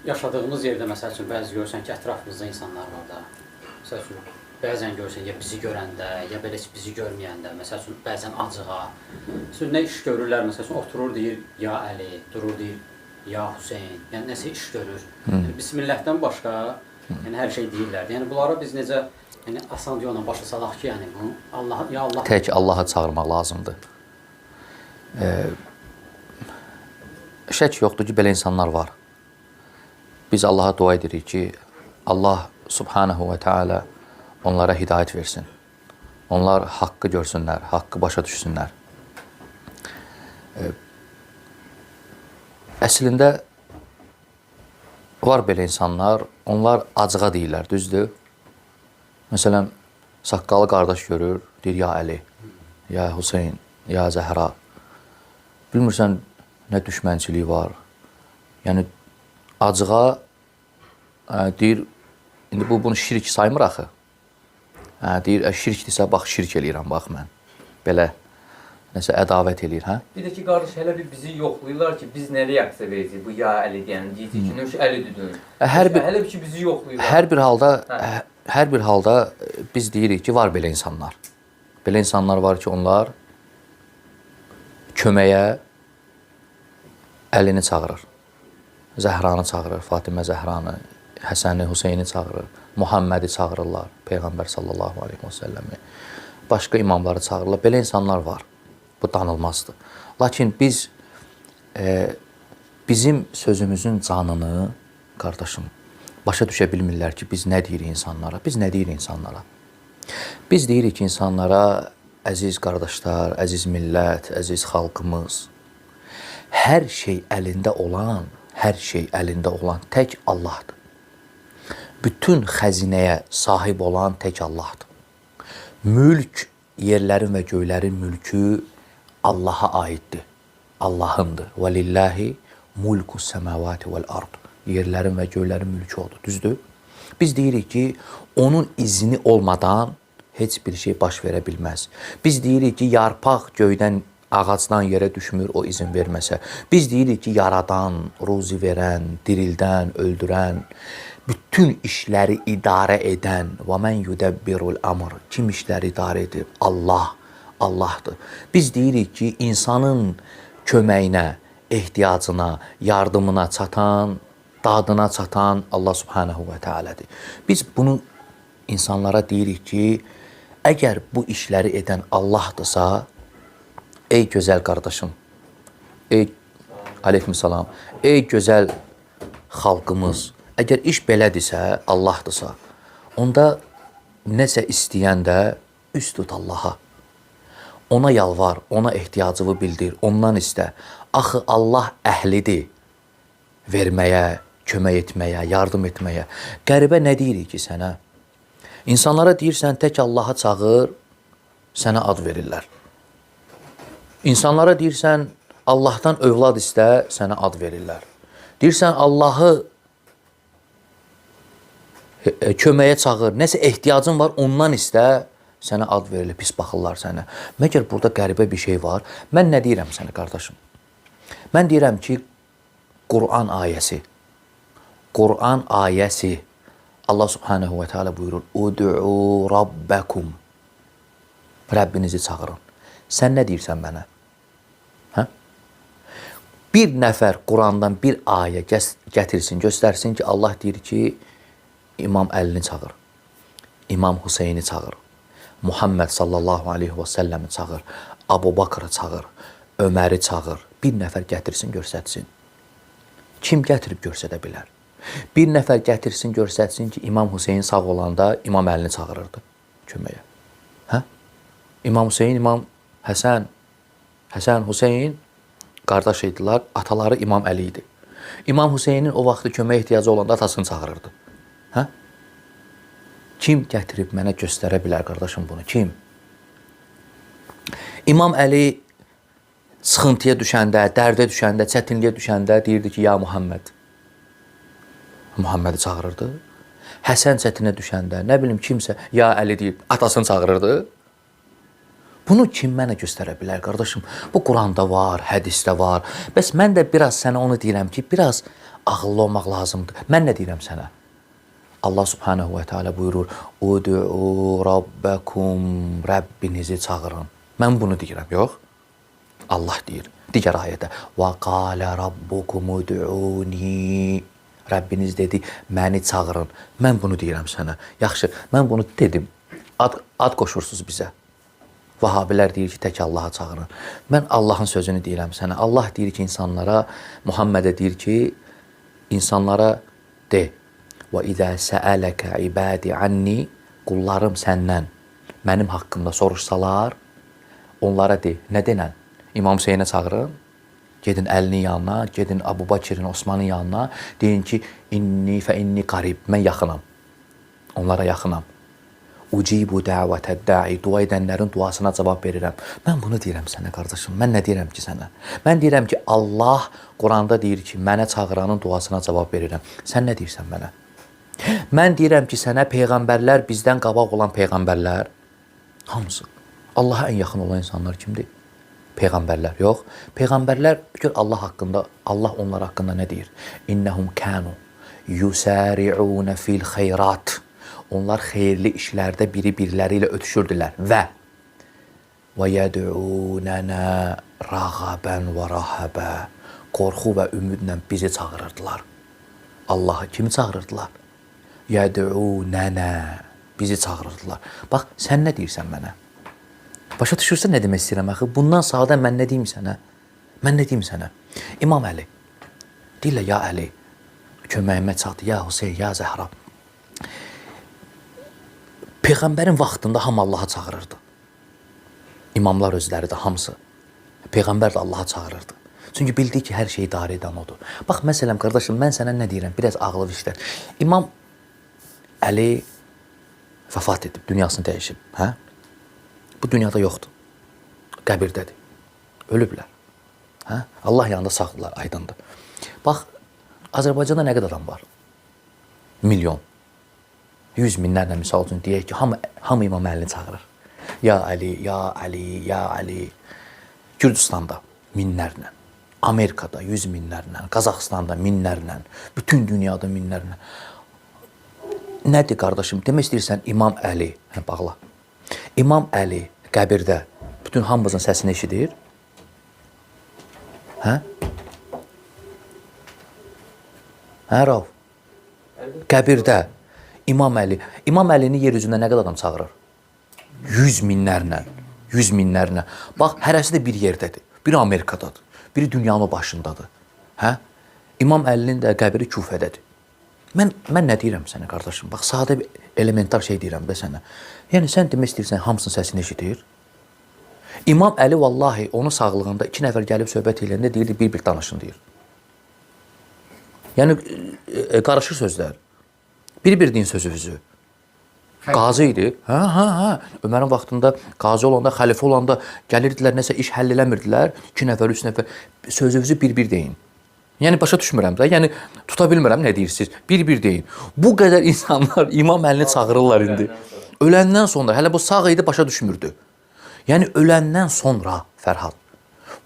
yaşadığımız yerdə məsəl üçün bəzi görürsən ki, ətrafımızda insanlar var da. Məsəl üçün bəzən görürsən ya bizi görəndə, ya belə heç bizi görməyəndə, məsəl üçün bəzən acığa. Məsələn nə iş görürlər, məsəl üçün oturur deyir ya Əli, durur deyir ya Hüseyn. Yəni nəsə iş görür. Yəni, Bismillahdan başqa yəni hər şey deyirlər. Yəni bunlara biz necə yəni asan yolla başa salaq ki, yəni bunu Allah ya Allah tək Allah'a çağırmaq lazımdır. Şək yoxdur ki, belə insanlar var. Biz Allah'a dua edirik ki, Allah Subhanahu ve Teala onlara hidayət versin. Onlar haqqı görsünlər, haqqı başa düşsünlər. Əslində var belə insanlar, onlar acığa deyirlər, düzdür? Məsələn, saqqalı qardaş görür, deyir ya Əli, ya Hüseyin, ya Zəhra. Bilmirsən, nə düşmənçiliyi var. Yəni, acığa deyir, indi bunu şirk saymır axı. Deyir, şirkdirsə, bax, şirk eləyirəm, bax mən. Belə, nəsə ədavət eləyir, hə? Bir də ki, qardaş, hələ bir bizi yoxlayırlar ki, biz nə reaksiya verəcək bu ya Əli deyən, deyəcək ki, nöş Əli düdün. Hələ bir ki, bizi yoxlayırlar. Hər bir halda biz deyirik ki, var belə insanlar. Belə insanlar var ki, onlar köməyə Əlini çağırır. Zəhranı çağırır, Fatimə Zəhranı, Həsəni, Hüseyni çağırır, Muhammədi çağırırlar, Peyğəmbər sallallahu aleyhi və səlləmi, başqa imamları çağırırlar. Belə insanlar var. Bu danılmazdır. Lakin biz bizim sözümüzün canını, qardaşım, başa düşə bilmirlər ki, biz nə deyirik insanlara? Biz nə deyirik insanlara? Biz deyirik ki, insanlara əziz qardaşlar, əziz millət, əziz xalqımız, hər şey əlində olan tək Allahdır. Bütün xəzinəyə sahib olan tək Allahdır. Mülk, yerlərin və göylərin mülkü Allaha aiddir. Allahındır. Və lillahi mulku səməvati vəl-ard. Yerlərin və göylərin mülkü odur. Düzdür? Biz deyirik ki, onun izni olmadan heç bir şey baş verə bilməz. Biz deyirik ki, yarpaq göydən, ağacdan yerə düşmür, o izin verməsə. Biz deyirik ki, yaradan, ruzi verən, dirildən, öldürən, bütün işləri idarə edən və mən yudabbirul amr, kim işləri idarə edir? Allah, Allahdır. Biz deyirik ki, insanın köməyinə, ehtiyacına, yardımına çatan, dadına çatan Allah Subhanahu və Teala'dır. Biz bunu insanlara deyirik ki, əgər bu işləri edən Allahdırsa, ey gözəl qardaşım, aleykümsalam, ey gözəl xalqımız, əgər iş belədirsə, Allahdırsa, onda nəsə istəyəndə üst tut Allaha. Ona yalvar, ona ehtiyacını bildir, ondan istə. Axı Allah əhlidir verməyə, kömək etməyə, yardım etməyə. Qəribə nə deyirik ki sənə? İnsanlara deyirsən, tək Allaha çağır, sənə ad verirlər. İnsanlara deyirsən, Allahdan övlad istə, sənə ad verirlər. Deyirsən, Allahı köməyə çağır, nəsə ehtiyacın var, ondan istə, sənə ad verilir, pis baxırlar sənə. Məgər burada qəribə bir şey var. Mən nə deyirəm sənə, qardaşım? Mən deyirəm ki, Qur'an ayəsi, Allah Subhanahu və Teala buyurur, Udu'u Rabbəkum, Rəbbinizi çağırın. Sən nə deyirsən mənə? Hə? Bir nəfər Qur'andan bir ayə gətirsin, göstərsin ki, Allah deyir ki, İmam Əlini çağır, İmam Hüseyni çağır, Muhammed sallallahu aleyhi və səlləmi çağır, Abu Bakrı çağır, Öməri çağır. Bir nəfər gətirsin, göstərsin. Kim gətirib göstərə bilər? Bir nəfər gətirsin, göstərsin ki, İmam Hüseyin sağ olanda İmam Əlini çağırırdı köməyə. Hə? İmam Hüseyin, İmam Həsən, Hüseyin qardaş idilər, ataları İmam Əli idi. İmam Hüseynin o vaxtı kömək ehtiyacı olanda atasını çağırırdı. Hə? Kim gətirib mənə göstərə bilər, qardaşım, bunu? Kim? İmam Əli sıxıntıya düşəndə, dərdə düşəndə, çətinliyə düşəndə deyirdi ki, ya Muhammed. Muhammedi çağırırdı. Həsən çətinə düşəndə, nə bilim kimsə, ya Əli deyib, atasını çağırırdı. Bunu kim mənə göstərə bilər, qardaşım? Bu Quranda var, hədisdə var. Bəs mən də biraz sənə onu deyirəm ki, biraz ağıllı olmaq lazımdır. Mən nə deyirəm sənə? Allah subhanahu və teala buyurur: "Ud'u rabbakum", Rəbbinizi çağırın. Mən bunu deyirəm, yox. Allah deyir. Digər ayədə: "Və qala rabbukum ud'uni", Rəbbiniz dedi, məni çağırın. Mən bunu deyirəm sənə. Yaxşı, mən bunu dedim. Ad qoşursunuz bizə. Vahabilər deyir ki, tək Allaha çağırın. Mən Allahın sözünü deyirəm sənə. Allah deyir ki, insanlara, Muhammedə deyir ki, insanlara de: "Və izə səələkə ibadi anni", qullarım səndən mənim haqqımda soruşsalar, onlara de. Nə denən? İmam Hüseynə çağırın. Gedin Əlinin yanına, gedin Əbu Bakirin, Osmanın yanına. Deyin ki, inni fə inni qarib. Mən yaxınam. Onlara yaxınam. Ucibu dəvətə da'i. Dua edənlərin duasına cavab verirəm. Mən bunu deyirəm sənə, qardaşım. Mən nə deyirəm ki sənə? Mən deyirəm ki, Allah Quranda deyir ki, mənə çağıranın duasına cavab verirəm. Sən nə deyirsən mənə? Mən deyirəm ki, sənə peyğəmbərlər, bizdən qabaq olan peyğəmbərlər, hamısı. Allaha ən yaxın olan insanlar kimdir? Peyğəmbərlər, yox. Peyğəmbərlər, gör Allah haqqında, Allah onlar haqqında nə deyir? İnnəhum kənu yusari'un fil xeyrat. Onlar xeyirli işlərdə biri-biriləri ilə ötüşürdülər və yəd'unənə rəğəbən və rəhəbə. Qorxu və ümidlə bizi çağırırdılar. Allahı kimi çağırırdılar? Yəd'unənə, bizi çağırırdılar. Bax, sən nə deyirsən mənə? Başa düşürsən nə demək istəyirəm axı? Bundan sağda mən nə deyim sənə? Mən nə deyim sənə? İmam Əli, deyirlər, ya Əli, köməyimə çatdı, ya Hüseyin, ya Zəhra. Peyğəmbərin vaxtında hamı Allaha çağırırdı. İmamlar özləri də hamısı. Peyğəmbər də Allaha çağırırdı. Çünki bildi ki, hər şeyi idarə edən odur. Bax, məsələn, qardaşım, mən sənə nə deyirəm? Biraz ağlı işlər. İmam Əli vəfat edib, dünyasını dəyişib. Hə? Bu dünyada yoxdur. Qəbirdədir. Ölüblər. Hə? Allah yanında sağdırlar, aydındır. Bax, Azərbaycanda nə qədər adam var? Milyon. 100 minlərlə misal üçün deyək ki, hamı İmam Əlini çağırır. Ya Əli, ya Əli, ya Əli. Gürcüstanda minlərlə. Amerikada 100 minlərlə. Qazaxıstanda minlərlə. Bütün dünyada minlərlə. Nədir qardaşım? Demək istəyirsən İmam Əli. Hə, bağla. İmam Əli qəbirdə bütün hamımızın səsini eşidir. Hə? Hə, Rauf? Qəbirdə İmam Əli. İmam Əlini yer üzündə nə qədər adam çağırır? 100 minlərlə. 100 minlərlə. Bax, hərəsi də bir yerdədir. Biri Amerikadadır. Biri dünyanın başındadır. Hə? İmam Əlinin də qəbri Küfədədir. Mən nə deyirəm sənə, qardaşım? Bax, sadə bir elementar şey deyirəm də sənə. Yəni, sən demək istəyirsən, hamısının səsini eşidir. İmam Əli, vallahi, onun sağlığında 2 nəfər gəlib söhbət eləyəndə deyirdi, bir-bir danışın, deyir. Yəni, qarışır sözlər. Bir-bir deyin sözünüzü. Qazı idi. Hə. Ömərin vaxtında qazı olanda, xəlifə olanda gəlirdilər, nəsə iş həll eləmirdilər. 2 nəfər, 3 nəfər sözünüzü bir-bir deyin. Yəni, başa düşmürəm də. Yəni, tuta bilmirəm nə deyirsiniz. Bir-bir deyin. Bu qədər insanlar İmam Əlini çağırırlar indi. Öləndən sonra, hələ bu sağ idi, başa düşmürdü. Yəni, öləndən sonra, Fərhad,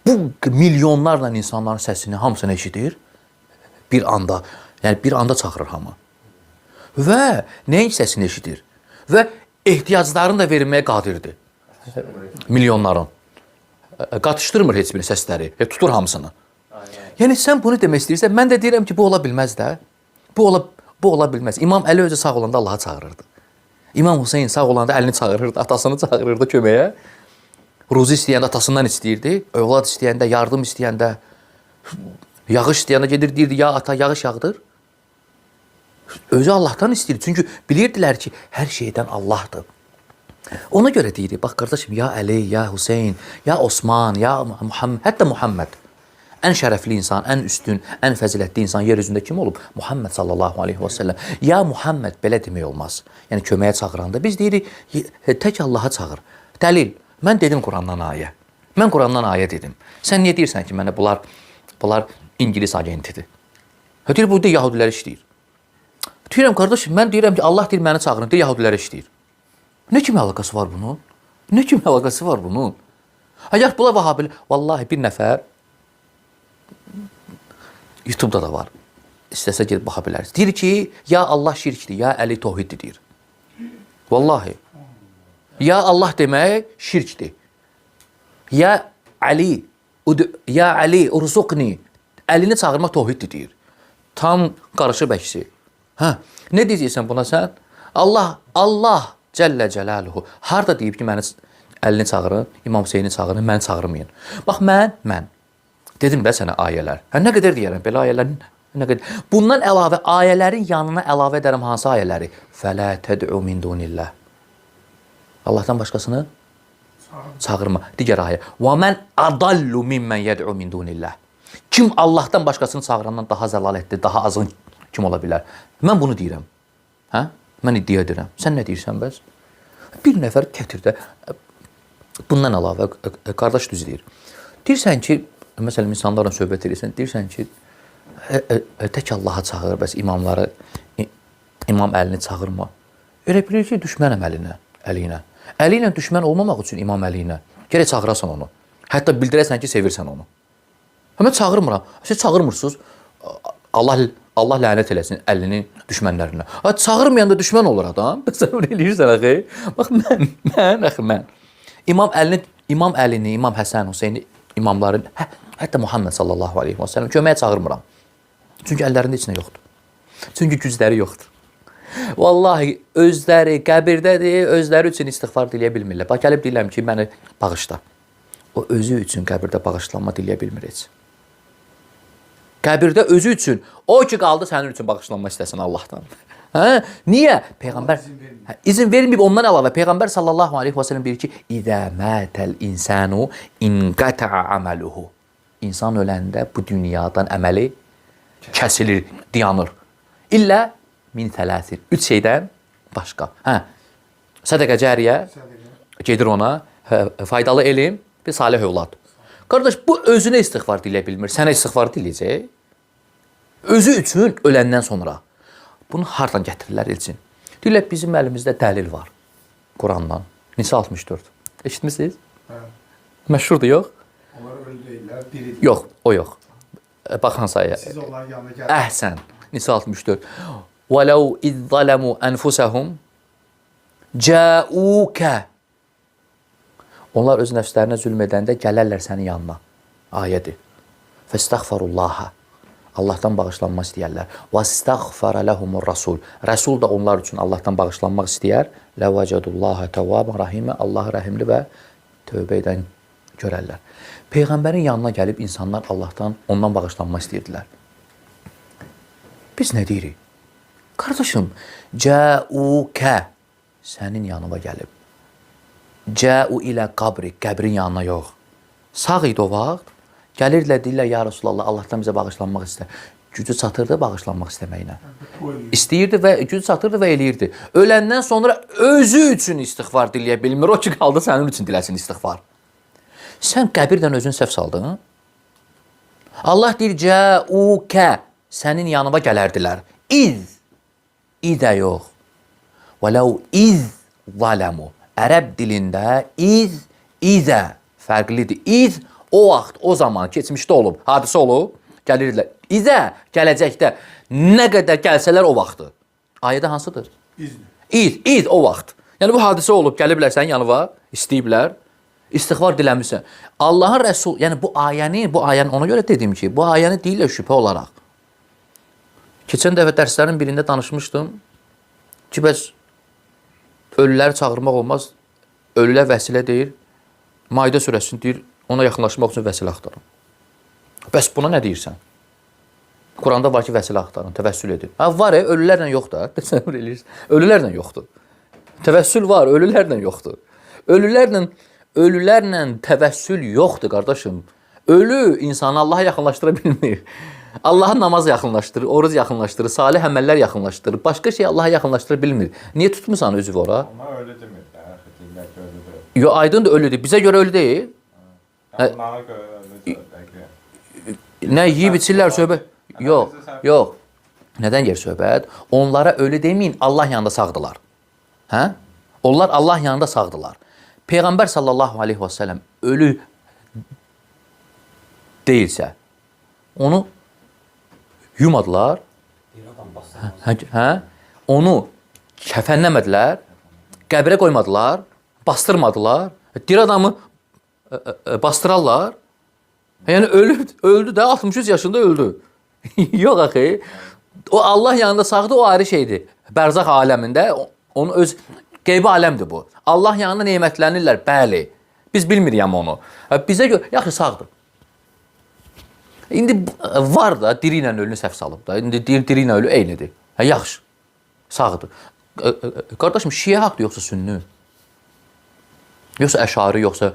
bu milyonlarla insanların səsini hamısını eşidir. Bir anda, yəni bir anda çağırır hamı. Və nəyin səsini eşidir? Və ehtiyaclarını da verməyə qadirdir. Milyonların. Qatışdırmır heç bir səsləri. Tutur hamısını. Yəni, sən bunu demək istəyirsən, mən də deyirəm ki, bu ola bilməz də. Bu ola bilməz. İmam Əli özü sağ olanda Allaha çağırırdı. İmam Hüseyin sağ olanda əlini çağırırdı, atasını çağırırdı köməyə. Ruzi istəyəndə atasından istəyirdi. Övlad istəyəndə, yardım istəyəndə, yağış istəyəndə gedir, deyirdi, ya ata, yağış yağdır. Özü Allahdan istəyir. Çünki bilirdilər ki, hər şeydən Allahdır. Ona görə deyir, bax qardaşım, ya Əli, ya Hüseyin, ya Osman, ya Muhammed, hətta Muhammed. Ən şərəfli insan, ən üstün, ən fəzilətli insan yer üzündə kim olub? Muhammed sallallahu aleyhi və səlləm. Ya Muhammed belə demək olmaz. Yəni köməyə çağıranda biz deyirik, tək Allaha çağır. Dəlil, mən dedim Qurandan ayə. Mən Qurandan ayə dedim. Sən niyə deyirsən ki, mənə bunlar İngilis agentidir? Deyir, bu da Yahudilər işləyir. Deyirəm, qardaşım, mən deyirəm ki, Allah deyir, məni çağırın, deyir, Yahudilər işləyir. Nə kimi əlaqəsi var bunun? Nə kimi əlaqəsi var bunun? Əgər bunlar vahabilər, vallahi bir nəfər, YouTube'da da var. istəsə gedib baxa bilərsiniz. Deyir ki, ya Allah şirkdir, ya Əli tövhiddir deyir. Vallahi. Ya Allah demək şirkdir. Ya Ali, ya Ali, urzuqni. Əlini çağırmaq tövhiddir deyir. Tam qarışıb əksi. Hə, nə deyəcəksən buna sən? Allah Cəllə Cəlaluhu harda deyib ki, məni əlini çağırın, İmam Hüseyni çağırın, məni çağırmayın. Bax, mən. Dedim də sənə ayələr. Hə, nə qədər deyərəm, belə ayələr nə qədər. Bundan əlavə, ayələrin yanına əlavə edərəm hansı ayələri? Fələ təd'u min dunillah. Allahdan başqasını çağırma. Digər ayə. Və mən adallu mimmən yəd'u min dunillah. Kim Allahdan başqasını çağırandan daha zəlalətli, daha azğın kim ola bilər? Mən bunu deyirəm. Hə? Mən iddia edirəm. Sən nə deyirsən bəs? Bir nəfər gətir də bundan əlavə qardaş düz deyir. Deyirsən ki, məsələn, insanlarla söhbət edirsən, deyirsən ki, tək Allaha çağır, bəs imamları, imam əlini çağırma. Elə bilir ki, düşmənəm əlinə. Əli ilə düşmən olmamaq üçün imam əli ilə gərək çağırasan onu. Hətta bildirəsən ki, sevirsən onu. Mən çağırmıram. Siz çağırmırsınız. Allah lənət eləsin əlini düşmənlərinə. Çağırmayanda düşmən olur adam. Sən eləyirsən axı. Bax, mən. İmam Əlini, İmam Həsən, Hüseyni imamların, hətta Muhammed sallallahu aleyhi və səlləm köməyə çağırmıram. Çünki əllərində heç nə yoxdur. Çünki gücləri yoxdur. Vallahi özləri qəbirdədir, özləri üçün istiğfar diləyə bilmirlər. Bax, gəlib deyirəm ki, məni bağışla. O özü üçün qəbirdə bağışlanma diləyə bilmir heç. Qəbirdə özü üçün, o ki qaldı sənin üçün bağışlanma istəsin Allahdan. Hə? Niyə? Peyğəmbər izin verməyib, ondan əlavə Peyğəmbər sallallahu aleyhi və səlləm deyir ki, İzə mətəl insanu inqata'a amaluhu. İnsan öləndə bu dünyadan əməli kəsilir, dayanır. İllə min tələsin. 3 şeydən başqa. Hə? Sədəqə cəriyə gedir ona, faydalı elm, bir salih övlad. Qardaş, bu özünə istiğfar dilə bilmir. Sənə istiğfar diləyəcək. Özü üçün öləndən sonra. Bunu hardan gətirirlər elçin? Deyirlər, bizim əlimizdə dəlil var. Qurandan. Nisa 64. Eşitmişsiniz? Hə. Məşhurdur, yox? Onlar ölü deyirlər, diridir. Yox, o yox. Bax hansı ayə. Siz onların yanına gəldiniz. Əhsən. Nisa 64. وَلَوْ اِذْ ظَلَمُوا أَنْفُسَهُمْ جَاءُوكَ. Onlar öz nəfslərinə zülm edəndə gələrlər sənin yanına. Ayədir. فَاسْتَغْفَرُ Allahdan bağışlanma istəyərlər. وَاسْتَغْفَرَ لَهُمُ الرَّسُولُ Rəsul da onlar üçün Allahdan bağışlanmaq istəyər. لَوَجَدُ اللّٰهَ تَوَّابًا رَحِيمًا Allah rəhimli və tövbə edən görərlər. Peyğəmbərin yanına gəlib insanlar Allahdan, ondan bağışlanma istəyirdilər. Biz nə deyirik? Qardaşım, cə'ukə sənin yanına gəlib. Cə'u ilə qabri, qəbrin yanına yox. Sağ idi o vaxt. Gəlirdilər, deyirlər, ya Rasulallah, Allahdan bizə bağışlanmaq istər. Gücü çatırdı bağışlanmaq istəməklə. İstəyirdi və gücü çatırdı və eləyirdi. Öləndən sonra özü üçün istiğfar diləyə bilmir. O ki, qaldı sənin üçün diləsin istiğfar. Sən qəbirdən özünü səhv saldın. Allah deyir, cə'ukə sənin yanıma gələrdilər. İdə yox. Vələv iz zələmu. Ərəb dilində idə fərqlidir. İz o vaxt, o zaman, keçmişdə olub, hadisə olub, gəlirdilər. İzə, gələcəkdə, nə qədər gəlsələr o vaxtdır. Ayədə hansıdır? İz, o vaxt. Yəni, bu hadisə olub, gəliblər sənin yanıva, istəyiblər, istiğfar diləmirsən. Allahın Rəsul, yəni bu ayəni ona görə dedim ki, bu ayəni deyirlər şübhə olaraq. Keçən dəfə dərslərin birində danışmışdım ki, bəs ölüləri çağırmaq olmaz, ölülər vəsilə deyir, Maidə surəsini deyir, ona yaxınlaşmaq üçün vəsilə axtarın. Bəs buna nə deyirsən? Quranda var ki, vəsilə axtarın, təvəssül edin. Var, ölülərlə yoxdur. Ölülərlə yoxdur. Təvəssül var, ölülərlə yoxdur. Ölülərlə təvəssül yoxdur, qardaşım. Ölü insanı Allaha yaxınlaşdıra bilmir. Allah'a namaz yaxınlaşdırır, oruz yaxınlaşdırır, salih əməllər yaxınlaşdırır. Başqa şey Allaha yaxınlaşdıra bilmir. Niyə tutmusan özü ora? Amma ölü demir. Deyirlər ki, ölüdür. Yo, aydındır, ölüdür. Bizə görə ölü deyil. Onlara görə ölüdür. Nə yeyib içirlər söhbət? Yox. Nədən yer söhbət? Onlara ölü deməyin, Allah yanında sağdılar. Hə? Onlar Allah yanında sağdılar. Peyğəmbər sallallahu aleyhi və səlləm ölü deyilsə, onu yumadılar, Hə? Onu kəfənləmədilər, qəbrə qoymadılar, bastırmadılar. Dir adamı bastırarlar. Yəni öldü də 63 yaşında öldü. Yox axı. O Allah yanında sağdı, o ayrı şeydir. Bərzaq aləmində onu öz qeybi aləmdir bu. Allah yanında nemətlənirlər, bəli. Biz bilmirik onu. Bizə görə yaxşı sağdır. İndi var da diri ilə ölünü səhv salıb da. İndi diri ilə ölü eynidir. Yaxşı. Sağdır. Qardaşım, Şiə haqdır yoxsa Sünni? Yoxsa Əşari, yoxsa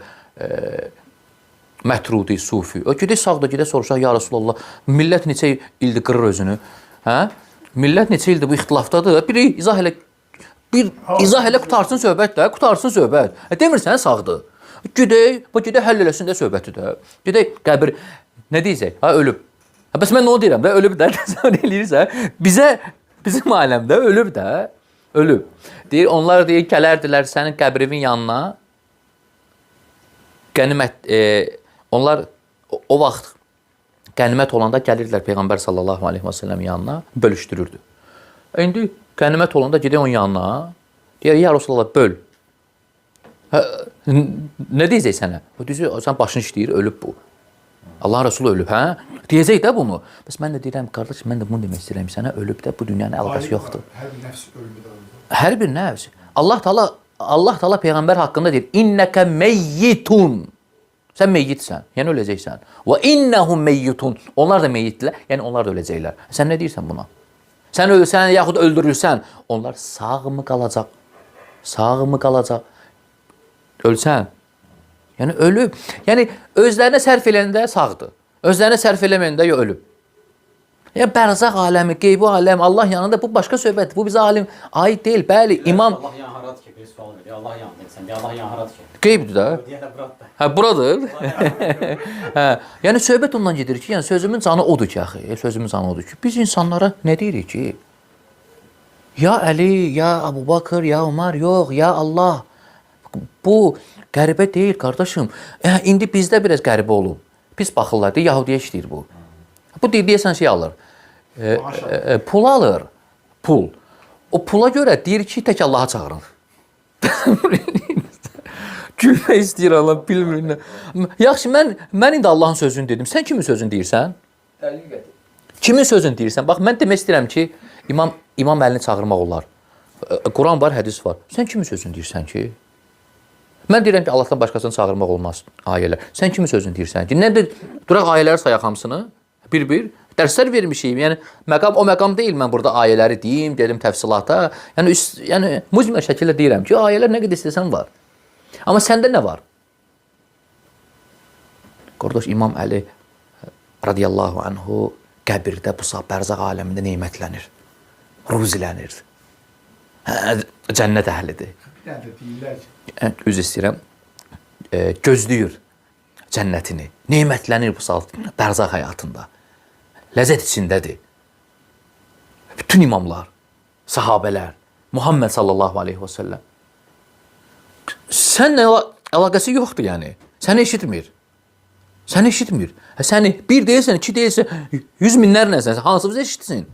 Mətrudi, Sufi. O gedək sağda, gedək soruşaq, ya Rasulullah, millət neçə ildir qırır özünü? Hə? Millət neçə ildir bu ixtilafdadır? Bir izah elə qutarsın söhbət də, qutarsın söhbət. Demirsən sağdır. Gedək həll eləsin də söhbəti də. Gedək qəbir, nə deyəcək? Ha, ölüb. Bəs mən nə o deyirəm də, ölüb də, sən eləyirsən. Bizim aləmdə ölüb də, ölüb. Deyir, onlar deyir, gələrdilər sənin qəbrinin yanına, qənimət, onlar o vaxt qənimət olanda gəlirdilər Peyğəmbər sallallahu aleyhi və səlləm yanına, bölüşdürürdü. İndi qənimət olanda gedək onun yanına, deyir, ya Rasulullah, böl. Nə deyəcək sənə? Sən başını işləyir, ölüb bu. Allahın Resulü ölüb, hə? Deyəcək də bunu. Bəs mən də deyirəm, qardaş, mən də bunu demək istəyirəm, sənə ölüb də bu dünyanın əlaqəsi yoxdur. Hər bir nəfs ölümü. Hər bir nəfs. Allah Taala Peyğəmbər haqqında deyir, innəkə meyyitun. Sən meyyitsən, yəni öləcəksən. Və innəhum meyyitun. Onlar da meyyitdirlər, yəni onlar da öləcəklər. Sən nə deyirsən buna? Sən ölsən, yaxud öldürürsən, onlar sağ mı qalacaq? Sağ mı qalacaq? Ölsən. Yəni ölüb. Yəni özlərinə sərf eləndə sağdır. Özlərinə sərf eləməyəndə ölüb. Yəni bərzaq aləmi, qeybi aləm, Allah yanında bu başqa söhbətdir. Bu bizə alim aid deyil. Bəli, imam Allah yanı haradır ki, bir sual verir. Allah yanında sən, Allah yanı haradır ki? qeybdir də. Deyəndə buradır. Hə, buradır. Hə, yəni söhbət ondan gedir ki, yəni sözümün canı odur ki, axı, sözümün canı odur ki, biz insanlara nə deyirik ki? Ya Əli, ya Əbu Bakır, ya Ömər, yox, ya Allah. Bu qəribə deyil, qardaşım. İndi bizdə biraz qəribə olub. Pis baxırlar, deyir, Yahudiyə işləyir bu. Bu deyirsən şey alır. Pul alır. Pul. O pula görə deyir ki, tək Allaha çağırın. Gülmək istəyir Allah, bilmir. Yaxşı, mən indi Allahın sözünü dedim. Sən kimin sözünü deyirsən? Dəlil gətir. Kimin sözünü deyirsən? Bax, mən demək istəyirəm ki, İmam Əlini çağırmaq olar. Quran var, hədis var. Sən kimin sözünü deyirsən ki? Mən deyirəm ki, Allahdan başqasını çağırmaq olmaz ayələr. Sən kimin sözünü deyirsən ki? Nədir? Duraq ayələri sayaq hamısını. Bir. Dərslər vermişik. Yəni, o məqam deyil, mən burada ayələri deyim, dedim təfsilata. Yəni mücməl şəkildə deyirəm ki, ayələr nə qədər istəsən var. Amma səndə nə var? Qardaş, İmam Əli radiyallahu anhu qəbirdə, bu bərzaq aləmində nemətlənir, ruzilənir. Cənnət əhlidir. Bir dənə də deyirlər ki, Üzr istəyirəm, gözləyir cənnətini, nemətlənir bu saat bərzaq həyatında. Ləzzət içindədir. Bütün imamlar, sahabələr, Muhammed sallallahu aleyhi və səlləm. Sənlə əlaqəsi yoxdur yəni. Səni eşitmir. Səni eşitmir. Səni bir deyilsən, iki deyilsən, 100 minlərlə sən, hansımız eşitsin?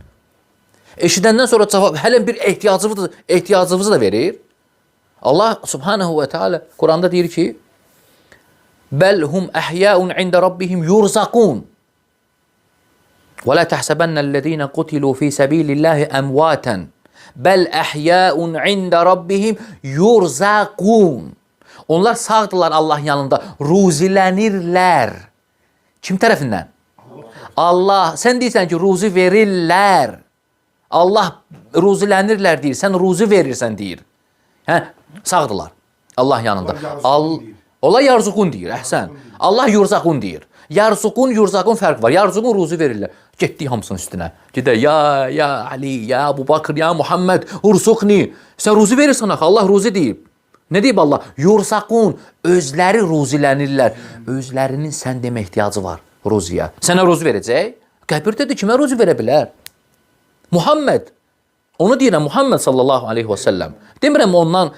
Eşidəndən sonra cavab, hələ bir ehtiyacımızı da verir. Allah subhanahu və teala Quranda deyir ki, bəl hum əhyəun ində rabbihim yurzaqun. Və la təhsəbənnəl-ləzīnə qutilu fi səbilillahi əmvətən. Bəl əhyəun ində rabbihim yurzaqun. Onlar sağdırlar Allah yanında, ruzilənirlər. Kim tərəfindən? Allah. Sən deyirsən ki, ruzi verirlər. Allah ruzilənirlər deyir, sən ruzi verirsən deyir. Hə, sağdırlar Allah yanında. Allah yarzuqun deyir, əhsən. Allah yurzaqun deyir. Yarzuqun, yurzaqun fərq var. Yarzuqun ruzi verirlər. Getdik hamısının üstünə. Gedə, ya Ali, ya Əbu Bakır, ya Muhammed, ursuqni. Sən ruzi verirsən axı, Allah ruzi deyib. Nə deyib Allah? Yurzaqun, özləri ruzilənirlər. Özlərinin sən demə ehtiyacı var ruziyə. Sənə ruzi verəcək? Qəbirdədir, kimə ruzi verə bilər? Muhammed. Onu deyirəm, Muhammed sallallahu aleyhi və səlləm. Demirəm ondan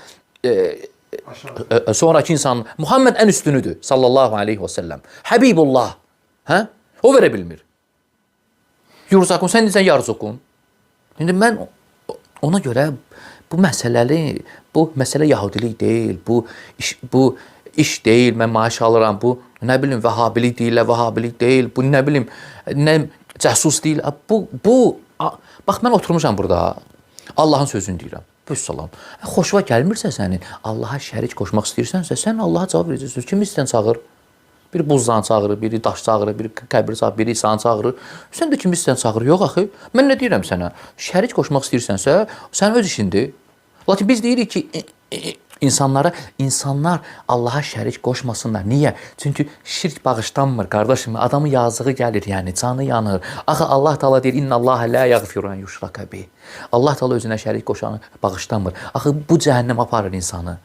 sonraki insan. Muhammed ən üstünüdür sallallahu aleyhi və səlləm. Həbibullah. Hə? O verə bilmir. Yurzaqun, sən deyirsən yarzuqun. İndi mən ona görə bu məsələ yahudilik deyil, bu iş deyil, mən maaş alıram, bu nə bilim vəhhabilik deyil, vəhhabilik deyil, bu nə bilim nə cəsus deyil. Bax mən oturmuşam burada, Allahın sözünü deyirəm. Vəssalam. Xoşuna gəlmirsə sənin Allaha şərik qoşmaq istəyirsənsə, sən Allaha cavab verəcəksən. Kim istəyən çağır? Biri buzdan çağırır, biri daş çağırır, biri qəbir çağırır, biri İsa'nı çağırır. Sən də kim istəyən çağır? Yox axı. Mən nə deyirəm sənə? Şərik qoşmaq istəyirsənsə, sən öz işindir. Lakin biz deyirik ki, insanlar Allaha şərik qoşmasınlar. Niyə? Çünki şirk bağışlanmır, qardaşım. Adamın yazığı gəlir, yəni canı yanır. Axı Allah Taala deyir: "İnnallaha la yaghfiru en yushraka bih." Allah Taala özünə şərik qoşanı bağışlamır. Axı bu cəhənnəm aparır insanı.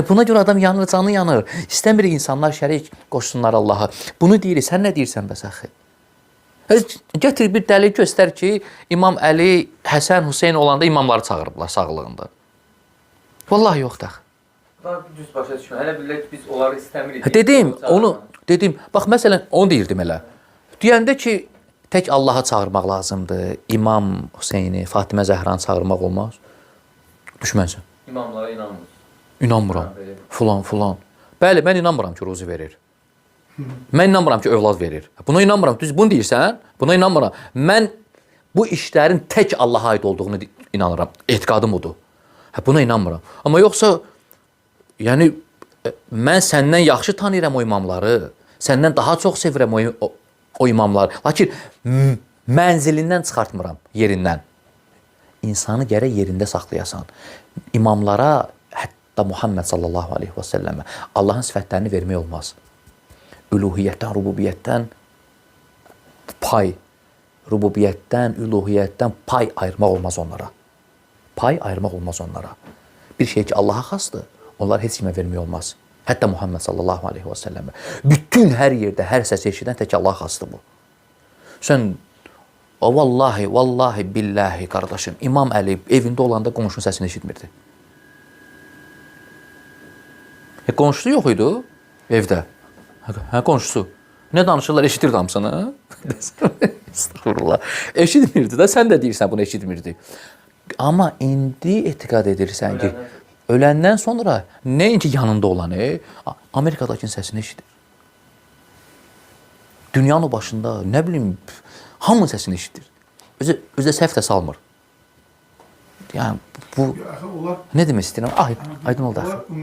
Buna görə adam yanır, canı yanır. İstəmir insanlar şərik qoşsunlar Allaha. Bunu deyir, sən nə deyirsən bəs axı? Gətir bir dəlil göstər ki, İmam Əli, Həsən, Hüseyn olanda imamları çağırıblar sağlığında. Vallahi yoxdur. Daha düz başa düşmə. Hələ bilək ki, biz onları istəmirik. Dedim, bax məsələn, onu deyirdim elə. Deyəndə ki, tək Allaha çağırmaq lazımdır. İmam Hüseyni, Fatimə Zəhranı çağırmaq olmaz. Düşmənsən. İmamlara inanmır. İnanmıram. Filan. Bəli, mən inanmıram ki, ruzi verir. Mən inanmıram ki, övlad verir. Buna inanmıram. Düz bunu deyirsən? Buna inanmıram. Mən bu işlərin tək Allaha aid olduğunu inanıram. Etiqadım odur. Buna inanmıram. Amma yoxsa yəni mən səndən yaxşı tanıyıram o imamları. Səndən daha çox sevirəm o imamları. Lakin mənzilindən çıxartmıram, yerindən. İnsanı gərək yerində saxlayasan. İmamlara, hətta Muhammed sallallahu aleyhi və səlləmə Allahın sifətlərini vermək olmaz. Üluhiyyətdən, rububiyyətdən pay ayırmaq olmaz onlara. Pay ayırmaq olmaz onlara. Bir şey ki Allaha xasdır, onlar heç kimə vermək olmaz. Hətta Muhammed sallallahu aleyhi və səlləmə. Bütün hər yerdə, hər səs eşidən tək Allaha xasdır bu. Sən, vallahi, billahi qardaşım, İmam Əli evində olanda qonşunun səsini eşitmirdi. Qonşusu yox idi evdə. Qonşusu. Nə danışırlar, eşitirdi hamısını. Estağfurullah. Eşitmirdi də, sən də deyirsən bunu eşitmirdi. Amma indi etiqad edirsən ki, öləndən sonra nəinki yanında olanı, Amerikadakının səsini eşidir. Dünyanın o başında, nə bilim, hamının səsini eşidir. Özü də səhv də salmır. Yəni, bu, nə demək istəyirəm? Aydın oldu axı.